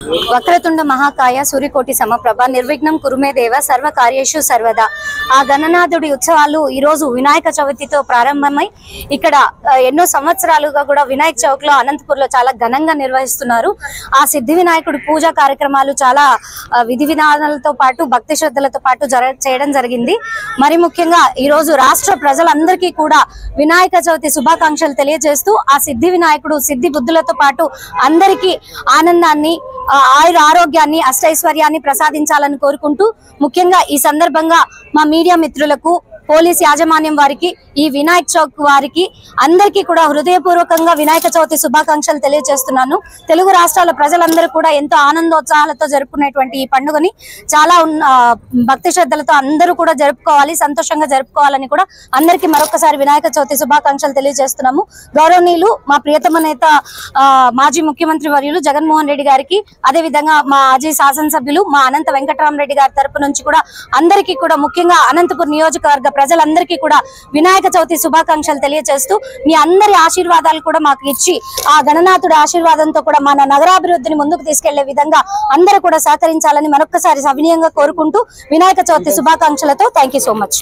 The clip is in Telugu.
వక్రతుండ మహాకాయ సూర్యకోటి సమప్రభ నిర్విఘ్నం కురుమే దేవ సర్వ కార్యేషు సర్వదా ఆ గణనాథుడి ఉత్సవాలు ఈ రోజు వినాయక చవితితో ప్రారంభమై ఇక్కడ ఎన్నో సంవత్సరాలుగా కూడా వినాయక చౌక్ లో అనంతపూర్ లో చాలా ఘనంగా నిర్వహిస్తున్నారు. ఆ సిద్ధి వినాయకుడి పూజా కార్యక్రమాలు చాలా విధి విధానాలతో పాటు భక్తి శ్రద్ధలతో పాటు చేయడం జరిగింది. మరి ముఖ్యంగా ఈ రోజు రాష్ట్ర ప్రజలందరికీ కూడా వినాయక చవితి శుభాకాంక్షలు తెలియజేస్తూ ఆ సిద్ధి వినాయకుడు సిద్ధి బుద్ధులతో పాటు అందరికీ ఆనందాన్ని ఆయుర ఆరోగ్యాన్ని అష్టైశ్వర్యాన్ని ప్రసాదించాలని కోరుకుంటూ ముఖ్యంగా ఈ సందర్భంగా మా మీడియా మిత్రులకు పోలీస్ యాజమాన్యం వారికి ఈ వినాయక చౌక్ వారికి అందరికీ కూడా హృదయపూర్వకంగా వినాయక చవితి శుభాకాంక్షలు తెలియజేస్తున్నాను. తెలుగు రాష్ట్రాల ప్రజలందరూ కూడా ఎంతో ఆనందోత్సాహాలతో జరుపుకునేటువంటి ఈ పండుగని చాలా భక్తి శ్రద్ధలతో అందరూ కూడా జరుపుకోవాలి, సంతోషంగా జరుపుకోవాలని కూడా అందరికీ మరొకసారి వినాయక చవితి శుభాకాంక్షలు తెలియజేస్తున్నాము. గౌరవనీయులు మా ప్రియతమ నేత మాజీ ముఖ్యమంత్రి వర్యులు జగన్మోహన్ రెడ్డి గారికి, అదే విధంగా మా మాజీ శాసనసభ్యులు మా అనంత వెంకటరామరెడ్డి గారి తరపు నుంచి కూడా అందరికీ కూడా ముఖ్యంగా అనంతపూర్ నియోజకవర్గ ప్రజలందరికీ కూడా వినాయక చవితి శుభాకాంక్షలు తెలియజేస్తూ మీ అందరి ఆశీర్వాదాలు కూడా మాకు ఇచ్చి ఆ గణనాథుడి ఆశీర్వాదంతో కూడా మన నగరాభివృద్ధిని ముందుకు తీసుకెళ్లే విధంగా అందరూ కూడా సహకరించాలని మరొకసారి సవినీయంగా కోరుకుంటూ వినాయక చవితి శుభాకాంక్షలతో థ్యాంక్ యూ సో మచ్.